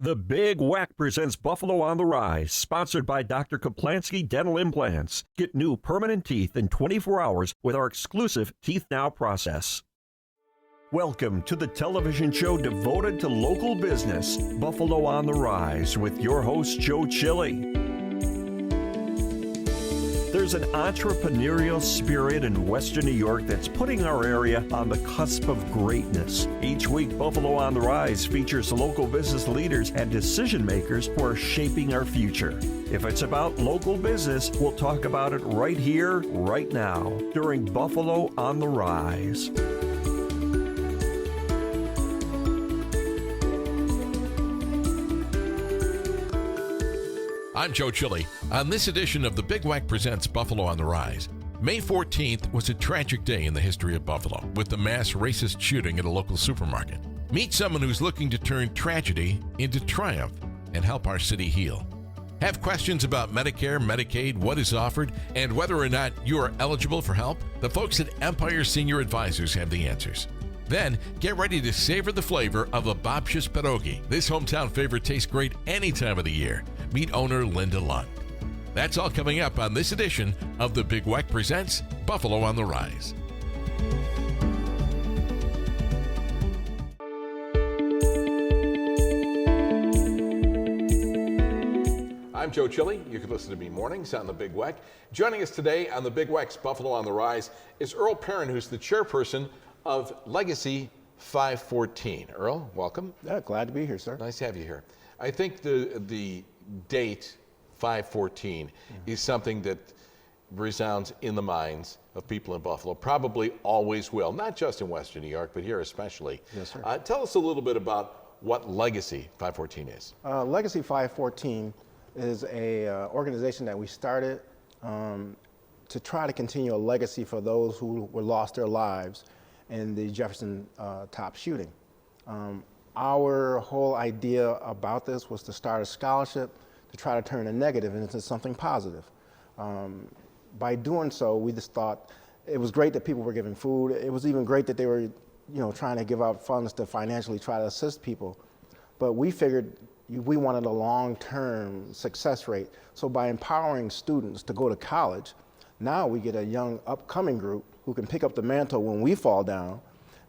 The Big Whack presents Buffalo on the Rise, sponsored by Dr. Kaplansky Dental Implants. Get new permanent teeth in 24 hours with our exclusive Teeth Now process. Welcome to the television show devoted to local business, Buffalo on the Rise, with your host, Joe Chili. There's an entrepreneurial spirit in Western New York that's putting our area on the cusp of greatness. Each week, Buffalo on the Rise features local business leaders and decision makers who are shaping our future. If it's about local business, we'll talk about it right here, right now, during Buffalo on the Rise. I'm Joe Chili. On this edition of The Big Whack Presents Buffalo on the Rise, May 14th was a tragic day in the history of Buffalo with the mass racist shooting at a local supermarket. Meet someone who's looking to turn tragedy into triumph and help our city heal. Have questions about Medicare, Medicaid, what is offered, and whether or not you are eligible for help? The folks at Empire Senior Advisors have the answers. Then, get ready to savor the flavor of a Babcia's Pierogi. This hometown favorite tastes great any time of the year. Meet owner Linda Lund. That's all coming up on this edition of The Big Whack Presents Buffalo on the Rise. I'm Joe Chili. You can listen to me mornings on The Big Whack. Joining us today on The Big Whack's Buffalo on the Rise is Earl Perrin, who's the chairperson of Legacy 514. Earl, welcome. Yeah, glad to be here, sir. Nice to have you here. I think the date 514 is something that resounds in the minds of people in Buffalo, probably always will, not just in Western New York, but here especially. Yes, sir. Tell us a little bit about what Legacy 514 is. Legacy 514 is a organization that we started to try to continue a legacy for those who were lost their lives in the Jefferson top shooting. Our whole idea about this was to start a scholarship to try to turn a negative into something positive. By doing so, we just thought it was great that people were giving food. It was even great that they were, trying to give out funds to financially try to assist people. But we figured we wanted a long-term success rate. So by empowering students to go to college, now we get a young upcoming group who can pick up the mantle when we fall down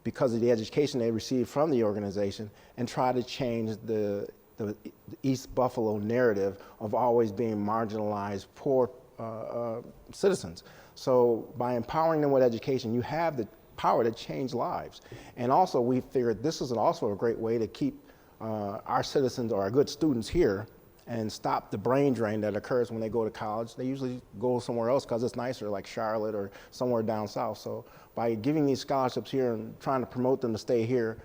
because of the education they received from the organization and try to change the East Buffalo narrative of always being marginalized, poor citizens. So by empowering them with education, you have the power to change lives. And also we figured this is also a great way to keep our citizens or our good students here and stop the brain drain that occurs when they go to college. They usually go somewhere else because it's nicer, like Charlotte or somewhere down south. So by giving these scholarships here and trying to promote them to stay here,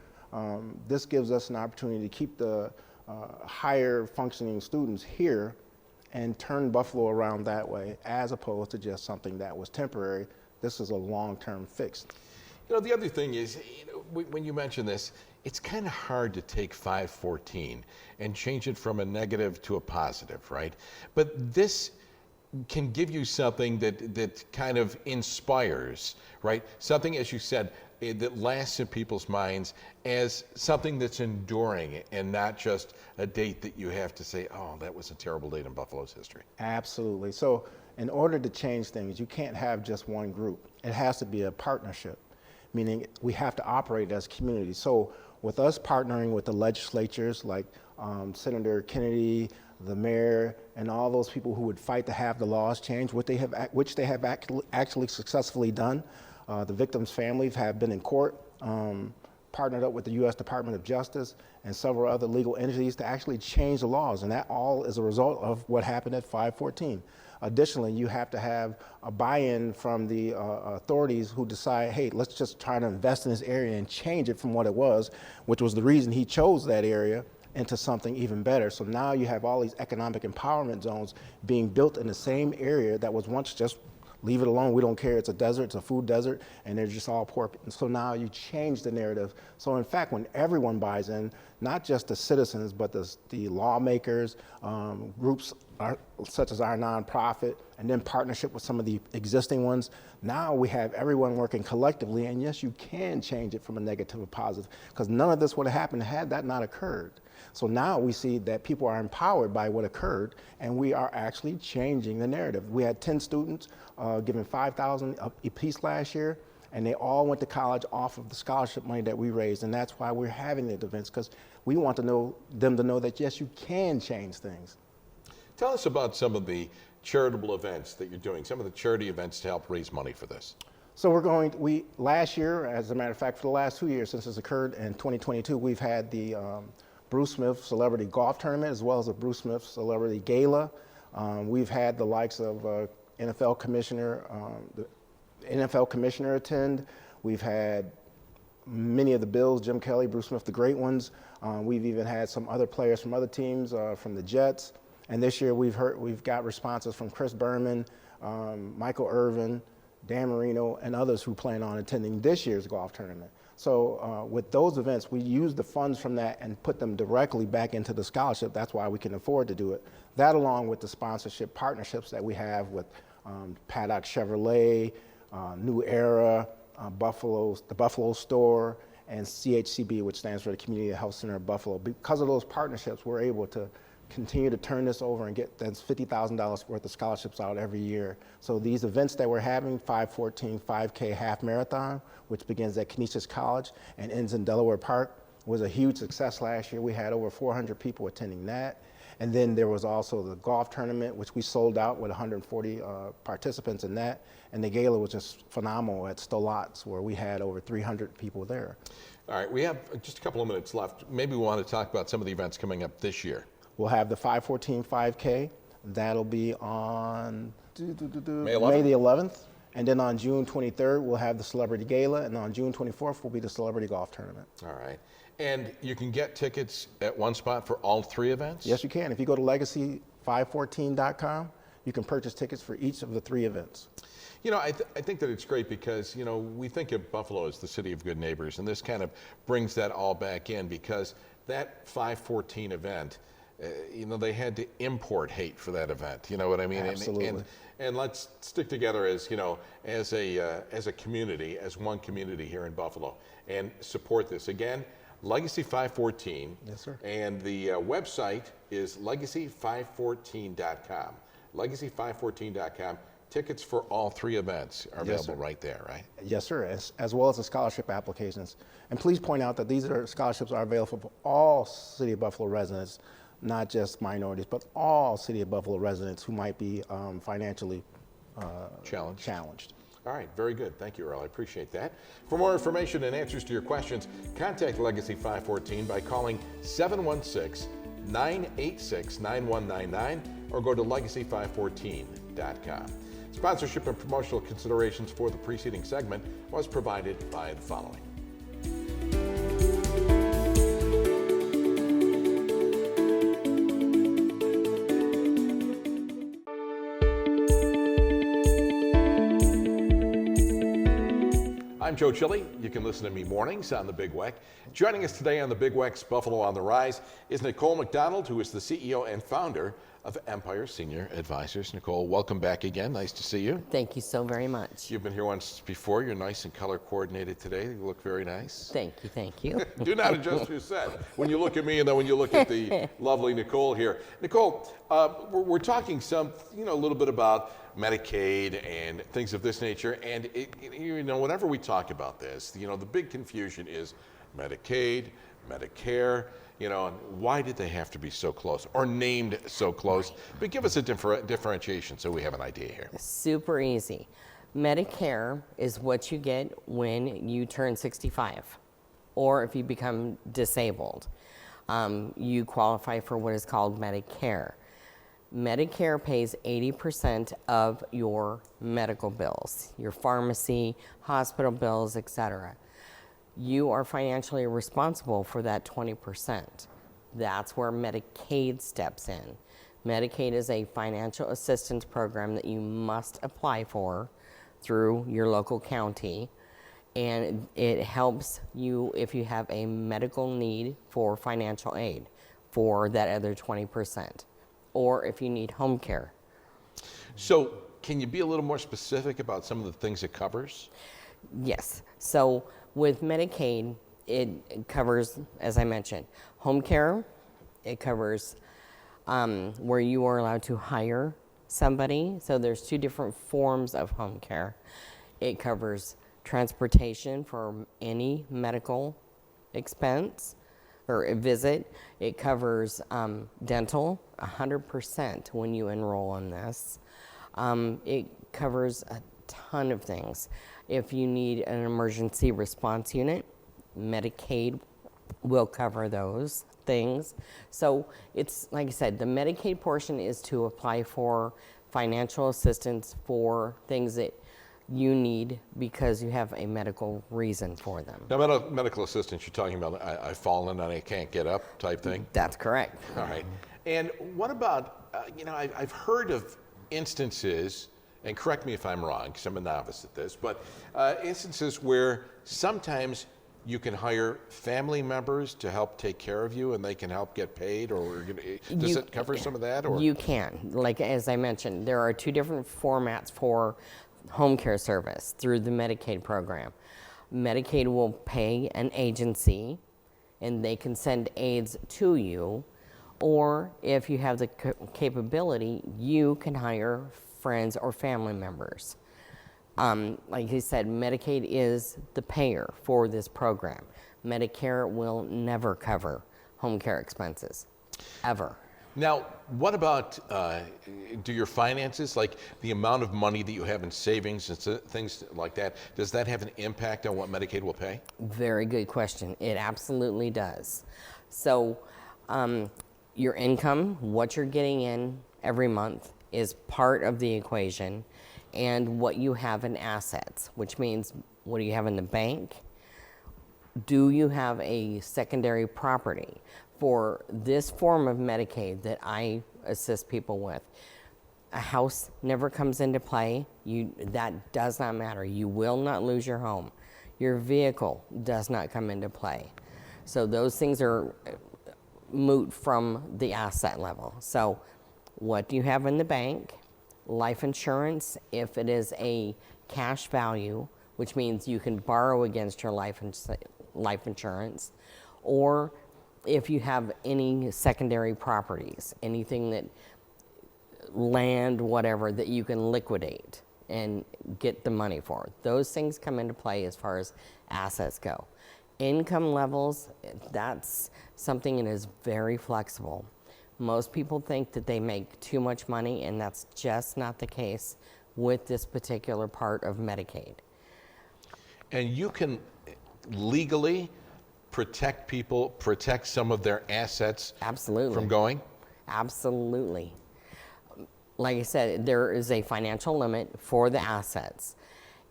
this gives us an opportunity to keep the higher functioning students here and turn Buffalo around that way, as opposed to just something that was temporary. This is a long-term fix. The other thing is, when you mention this, it's kind of hard to take 514 and change it from a negative to a positive, right? But this can give you something that kind of inspires, right? Something, as you said, that lasts in people's minds as something that's enduring and not just a date that you have to say, oh, that was a terrible date in Buffalo's history. Absolutely. So in order to change things, you can't have just one group. It has to be a partnership, meaning we have to operate as a community. So with us partnering with the legislatures like Senator Kennedy, the mayor, and all those people who would fight to have the laws changed, which they have actually successfully done. The victims' families have been in court, partnered up with the U.S. Department of Justice and several other legal entities to actually change the laws, and that all is a result of what happened at 514. Additionally, you have to have a buy-in from the authorities who decide, hey, let's just try to invest in this area and change it from what it was, which was the reason he chose that area, into something even better. So now you have all these economic empowerment zones being built in the same area that was once just leave it alone, we don't care, it's a desert, it's a food desert, and they're just all poor. And so now you change the narrative. So in fact, when everyone buys in, not just the citizens, but the lawmakers, groups such as our nonprofit, and then partnership with some of the existing ones. Now we have everyone working collectively, and yes, you can change it from a negative to positive, because none of this would have happened had that not occurred. So now we see that people are empowered by what occurred, and we are actually changing the narrative. We had 10 students given $5,000 apiece last year, and they all went to college off of the scholarship money that we raised, and that's why we're having the events, because we want them to know that yes, you can change things. Tell us about some of the charitable events that you're doing, some of the charity events to help raise money for this. So last year, as a matter of fact, for the last 2 years since it's occurred in 2022, we've had the Bruce Smith Celebrity Golf Tournament, as well as the Bruce Smith Celebrity Gala. We've had the likes of NFL Commissioner attend. We've had many of the Bills, Jim Kelly, Bruce Smith, the great ones. We've even had some other players from other teams, from the Jets. And this year we've got responses from Chris Berman, Michael Irvin, Dan Marino, and others who plan on attending this year's golf tournament. So with those events, we use the funds from that and put them directly back into the scholarship. That's why we can afford to do it. That, along with the sponsorship partnerships that we have with Paddock Chevrolet, New Era, the Buffalo Store, and CHCB, which stands for the Community Health Center of Buffalo. Because of those partnerships, we're able to continue to turn this over and get that's $50,000 worth of scholarships out every year. So these events that we're having, 514 5K half marathon, which begins at Canisius College and ends in Delaware Park, was a huge success last year. We had over 400 people attending that. And then there was also the golf tournament, which we sold out with 140 participants in that. And the gala was just phenomenal at Stolatz, where we had over 300 people there. All right, we have just a couple of minutes left. Maybe we want to talk about some of the events coming up this year. We'll have the 514 5K. That'll be on May the 11th. And then on June 23rd, we'll have the Celebrity Gala. And on June 24th will be the Celebrity Golf Tournament. All right. And you can get tickets at one spot for all three events? Yes, you can. If you go to legacy514.com, you can purchase tickets for each of the three events. You know, I think that it's great because, you know, we think of Buffalo as the city of good neighbors, and this kind of brings that all back in, because that 514 event, you know, they had to import hate for that event. You know what I mean? Absolutely. And let's stick together as, you know, as a community, as one community here in Buffalo, and support this. Again, Legacy 514. Yes, sir. And the website is legacy514.com. Legacy514.com. Tickets for all three events are available right there, right? Yes, sir, as well as the scholarship applications. And please point out that these scholarships are available for all City of Buffalo residents, not just minorities, but all City of Buffalo residents who might be financially challenged. All right, very good. Thank you, Earl. I appreciate that. For more information and answers to your questions, contact Legacy 514 by calling 716-986-9199 or go to legacy514.com. Sponsorship and promotional considerations for the preceding segment was provided by the following. I'm Joe Chili. You can listen to me mornings on the Big Weck. Joining us today on the Big Weck's Buffalo on the Rise is Nicole McDonald, who is the CEO and founder of Empire Senior Advisors. Nicole, welcome back again. Nice to see you. Thank you so very much. You've been here once before. You're nice and color coordinated today. You look very nice. Thank you, thank you. Do not adjust your set when you look at me and then when you look at the lovely Nicole here. Nicole, we're talking a little bit about Medicaid and things of this nature. And you know, whenever we talk about this, you know, the big confusion is Medicaid, Medicare. You know, why did they have to be so close or named so close? But give us a differentiation so we have an idea here. Super easy. Medicare is what you get when you turn 65 or if you become disabled. You qualify for what is called Medicare. Medicare pays 80% of your medical bills, your pharmacy, hospital bills, etc. You are financially responsible for that 20%. That's where Medicaid steps in. Medicaid is a financial assistance program that you must apply for through your local county, and it helps you if you have a medical need for financial aid for that other 20%, or if you need home care. So can you be a little more specific about some of the things it covers? Yes. So with Medicaid, it covers, as I mentioned, home care. It covers where you are allowed to hire somebody. So there's two different forms of home care. It covers transportation for any medical expense or a visit. It covers dental 100% when you enroll in this. It covers a ton of things. If you need an emergency response unit, Medicaid will cover those things. So it's, like I said, the Medicaid portion is to apply for financial assistance for things that you need because you have a medical reason for them. Now, medical assistance, you're talking about I've fallen and I can't get up type thing? That's correct. All right. And what about, I've heard of instances, and correct me if I'm wrong, because I'm a novice at this, but instances where sometimes you can hire family members to help take care of you and they can help get paid, or does it cover some of that? Or? You can. Like, as I mentioned, there are two different formats for home care service through the Medicaid program. Medicaid will pay an agency and they can send aides to you, or if you have the capability, you can hire friends or family members. Like you said, Medicaid is the payer for this program. Medicare will never cover home care expenses, ever. Now, what about do your finances, like the amount of money that you have in savings and things like that, does that have an impact on what Medicaid will pay? Very good question. It absolutely does. So your income, what you're getting in every month, is part of the equation, and what you have in assets, which means what do you have in the bank? Do you have a secondary property? For this form of Medicaid that I assist people with, a house never comes into play. That does not matter. You will not lose your home. Your vehicle does not come into play. So those things are moot from the asset level. So what do you have in the bank? Life insurance, if it is a cash value, which means you can borrow against your life insurance, or if you have any secondary properties, anything that land, whatever, that you can liquidate and get the money for. Those things come into play as far as assets go. Income levels, that's something that is very flexible. Most people think that they make too much money, and that's just not the case with this particular part of Medicaid. And you can legally protect some of their assets Absolutely. From going? Absolutely. Like I said, there is a financial limit for the assets.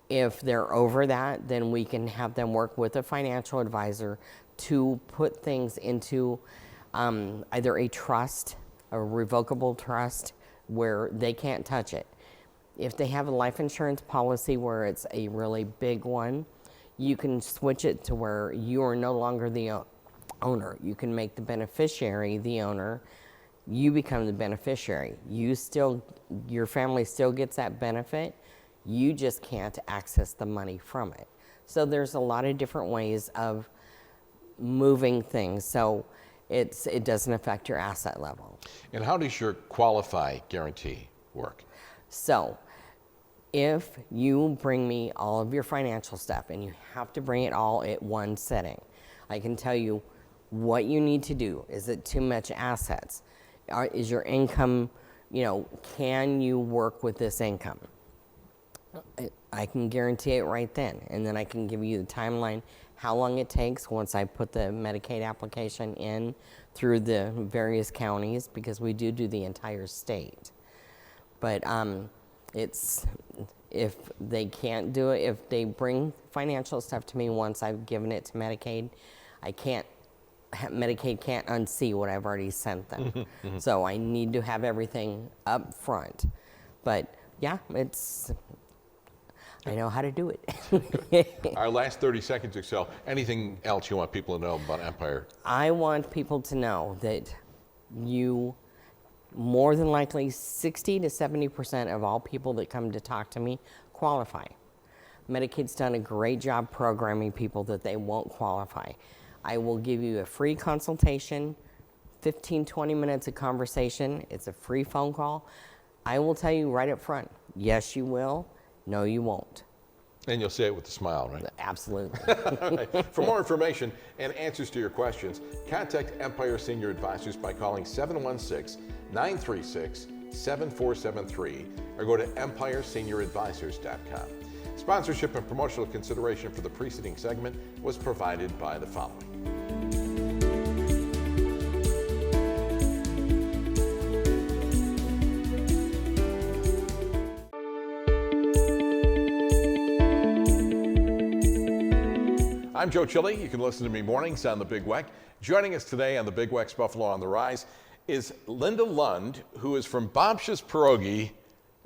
If they're over that, then we can have them work with a financial advisor to put things into either a trust, a revocable trust, where they can't touch it. If they have a life insurance policy where it's a really big one, you can switch it to where you are no longer the owner. You can make the beneficiary the owner. You become the beneficiary. Your family still gets that benefit. You just can't access the money from it. So there's a lot of different ways of moving things. So it doesn't affect your asset level. And how does your qualify guarantee work? So if you bring me all of your financial stuff, and you have to bring it all at one setting, I can tell you what you need to do. Is it too much assets? Is your income, can you work with this income? I can guarantee it right then, and then I can give you the timeline, how long it takes once I put the Medicaid application in through the various counties, because we do the entire state. But if they can't do it, if they bring financial stuff to me once I've given it to Medicaid, Medicaid can't unsee what I've already sent them. So I need to have everything up front. But yeah, I know how to do it. Our last 30 seconds or so, anything else you want people to know about Empire? I want people to know that you, more than likely 60 to 70% of all people that come to talk to me qualify. Medicaid's done a great job programming people that they won't qualify. I will give you a free consultation, 15, 20 minutes of conversation. It's a free phone call. I will tell you right up front, yes, you will. No, you won't. And you'll say it with a smile, right? Absolutely. Right. For more information and answers to your questions, contact Empire Senior Advisors by calling 716-936-7473 or go to empiresenior.advisors.com. Sponsorship and promotional consideration for the preceding segment was provided by the following. I'm Joe Chile. You can listen to me mornings on the Big Weck. Joining us today on the Big Weck's Buffalo on the Rise is Linda Lund, who is from Babcia's Pierogi.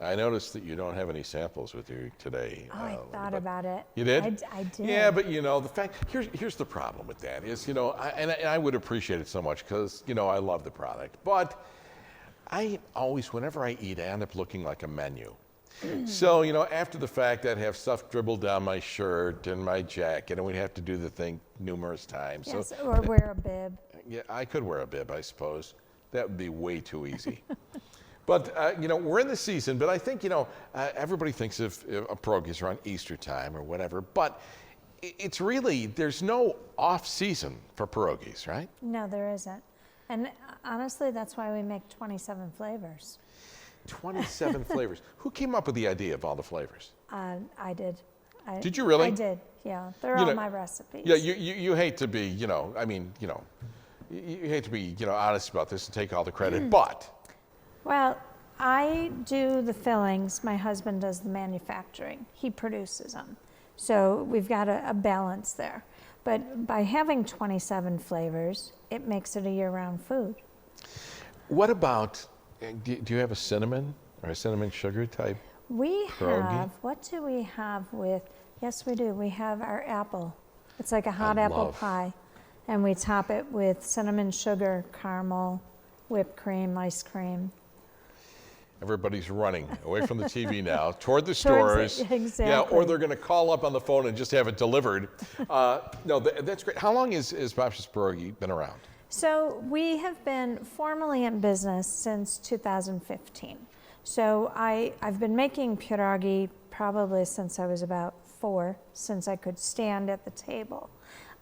I noticed that you don't have any samples with you today. Oh, I thought about it. You did? I did. Yeah, but you know, the fact, here's the problem with that is, you know, I would appreciate it so much because, you know, I love the product. But I always, whenever I eat, I end up looking like a menu. So, you know, after the fact, I'd have stuff dribbled down my shirt and my jacket, and we'd have to do the thing numerous times. Yes, so, or wear a bib. Yeah, I could wear a bib, I suppose. That would be way too easy. But, you know, we're in the season, but I think, you know, everybody thinks of pierogies around Easter time or whatever, but it's really, there's no off season for pierogies, right? No, there isn't. And honestly, that's why we make 27 flavors. 27 flavors. Who came up with the idea of all the flavors? I did. Did you really? I did, yeah. They're You all know, my recipes. Yeah, you hate to be, you know, I mean, you know, you hate to be, you know, honest about this and take all the credit, but. Well, I do the fillings. My husband does the manufacturing. He produces them. So we've got a balance there. But by having 27 flavors, it makes it a year-round food. What about, do you have a cinnamon or a cinnamon sugar type? We pierogi? have, what do we have with, yes we do, we have our apple. It's like a hot apple pie. And we top it with cinnamon sugar, caramel, whipped cream, ice cream. Everybody's running away from the TV now toward the stores. Exactly. Yeah, or they're going to call up on the phone and just have it delivered. No, that's great. How long has Babcia's Pierogi been around? So we have been formally in business since 2015. So I've been making pierogi probably since I was about 4, since I could stand at the table.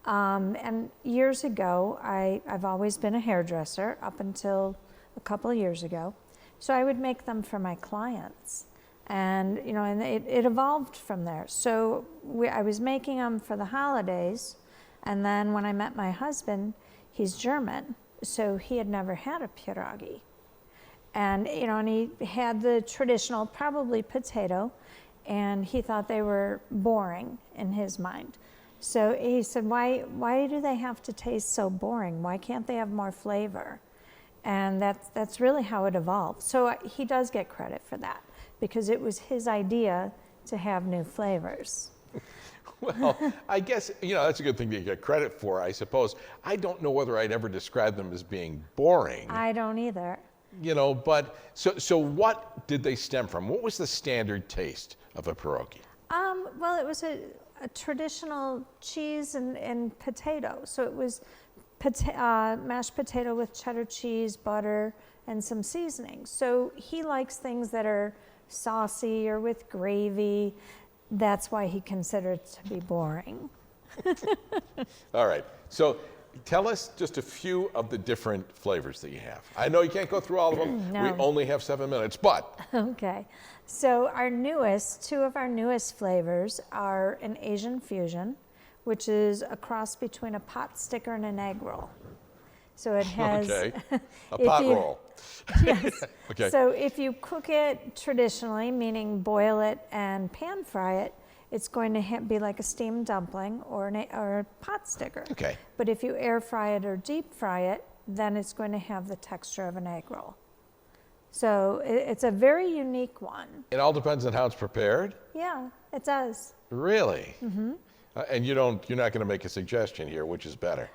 And years ago, I've always been a hairdresser up until a couple of years ago. So I would make them for my clients. And, you know, and it evolved from there. So I was making them for the holidays. And then when I met my husband, he's German, so he had never had a pierogi. And, you know, and he had the traditional, probably potato, and he thought they were boring in his mind. So he said, why do they have to taste so boring? Why can't they have more flavor? And that's really how it evolved. So he does get credit for that, because it was his idea to have new flavors. Well, I guess, you know, that's a good thing to get credit for, I suppose. I don't know whether I'd ever describe them as being boring. I don't either. You know, but, so what did they stem from? What was the standard taste of a pierogi? Well, it was a traditional cheese and potato. So it was mashed potato with cheddar cheese, butter, and some seasoning. So he likes things that are saucy or with gravy. That's why he considered it to be boring. All right. So tell us just a few of the different flavors that you have. I know you can't go through all of them. No. We only have 7 minutes, but. Okay. So two of our newest flavors are an Asian fusion, which is a cross between a pot sticker and an egg roll. So it has Okay. A pot roll. Yes. Okay. So if you cook it traditionally, meaning boil it and pan fry it, it's going to be like a steamed dumpling or a pot sticker. Okay. But if you air fry it or deep fry it, then it's going to have the texture of an egg roll. So it's a very unique one. It all depends on how it's prepared? Yeah, it does. Really? Mm-hmm. And you're not going to make a suggestion here, which is better?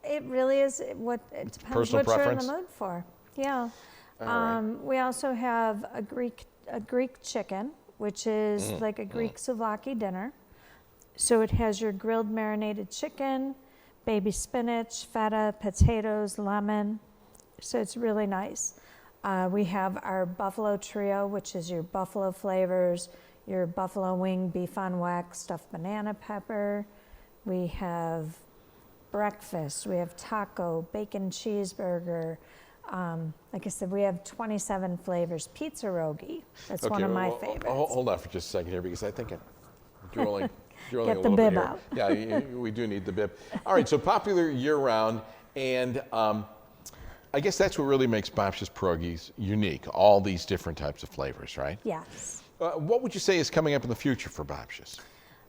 It really is it depends Personal what preference? you're in the mood for. Yeah. All right. We also have a Greek chicken, which is like a Greek souvlaki dinner. So it has your grilled marinated chicken, baby spinach, feta, potatoes, lemon. So it's really nice. We have our buffalo trio, which is your buffalo flavors, your buffalo wing, beef on wax, stuffed banana pepper. We have breakfast, we have taco, bacon cheeseburger. Like I said, we have 27 flavors. Pierogi, that's one of my favorites. Hold on for just a second here, because I think I'm drooling Get a the little bit bib here. out. Yeah, we do need the bib. All right, so popular year-round, and I guess that's what really makes Babcia's Pierogis unique, all these different types of flavors, right? Yes. What would you say is coming up in the future for Babcia's?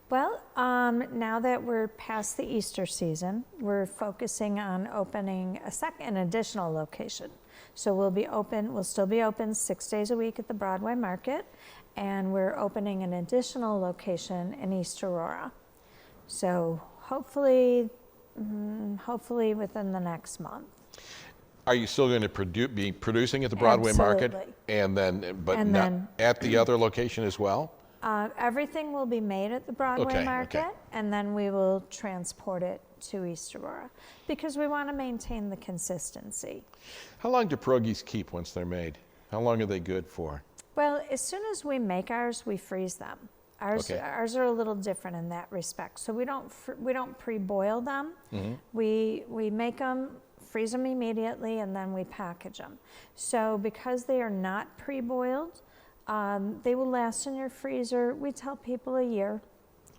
Well, now that we're past the Easter season, we're focusing on opening an additional location. So we'll still be open 6 days a week at the Broadway Market, and we're opening an additional location in East Aurora. So hopefully within the next month. Are you still going to be producing at the Broadway Market? Absolutely. But not at the other location as well? Everything will be made at the Broadway Market, okay. and then we will transport it to East Aurora because we want to maintain the consistency. How long do pierogis keep once they're made? How long are they good for? Well, as soon as we make ours, we freeze them. Ours are a little different in that respect. So we don't pre-boil them. Mm-hmm. We make them, freeze them immediately, and then we package them. So because they are not pre-boiled, they will last in your freezer. We tell people a year.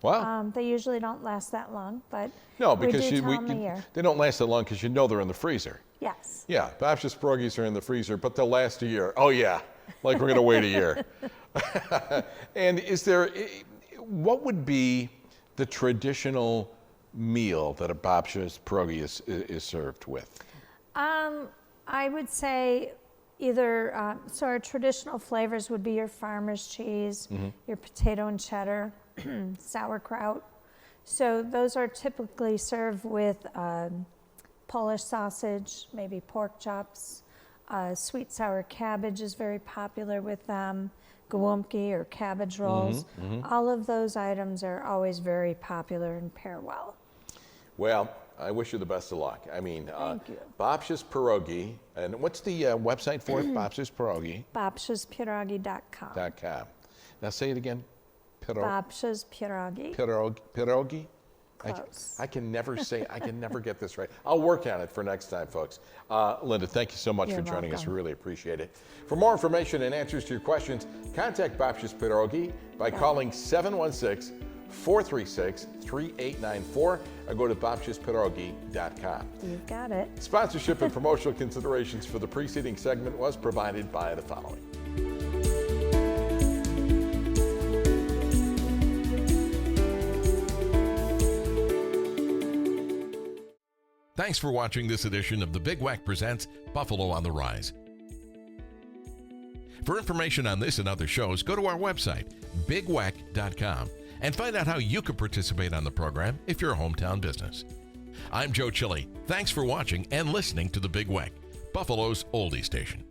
Wow. They usually don't last that long, but no, because we do tell them a year. They don't last that long because they're in the freezer. Yes. Yeah, Babcia's Pierogis are in the freezer, but they'll last a year. Oh yeah, like we're going to wait a year. And what would be the traditional meal that a Babcia's Pierogi is served with? I would say either, so our traditional flavors would be your farmer's cheese, your potato and cheddar, sauerkraut. So those are typically served with Polish sausage, maybe pork chops. Sweet sour cabbage is very popular with them. Gołąbki or cabbage rolls. All of those items are always very popular and pair well. Well, I wish you the best of luck. I mean, Thank you. Babcia's Pierogi, and what's the website for it? Babcia's Pierogi. Babcia'sPierogi.com. Now say it again. Babcia's Pierogi. Pierogi? Close. I can never get this right. I'll work on it for next time, folks. Linda, thank you so much for joining us. We really appreciate it. For more information and answers to your questions, contact Babcia's Pierogi by calling 716-436-3894 or go to babcia'spierogi.com. You've got it. Sponsorship and promotional considerations for the preceding segment was provided by the following. Thanks for watching this edition of The Big Wack Presents Buffalo on the Rise. For information on this and other shows, go to our website, bigwack.com, and find out how you can participate on the program if you're a hometown business. I'm Joe Chili. Thanks for watching and listening to The Big Wack, Buffalo's oldie station.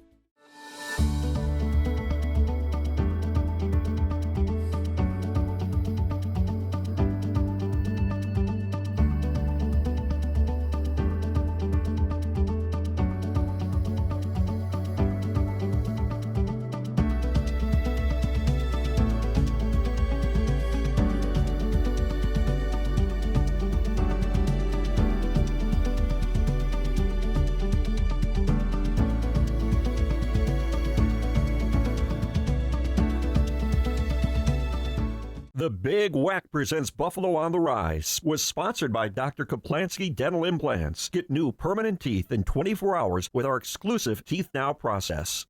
The Big Wack Presents Buffalo on the Rise was sponsored by Dr. Kaplansky Dental Implants. Get new permanent teeth in 24 hours with our exclusive Teeth Now process.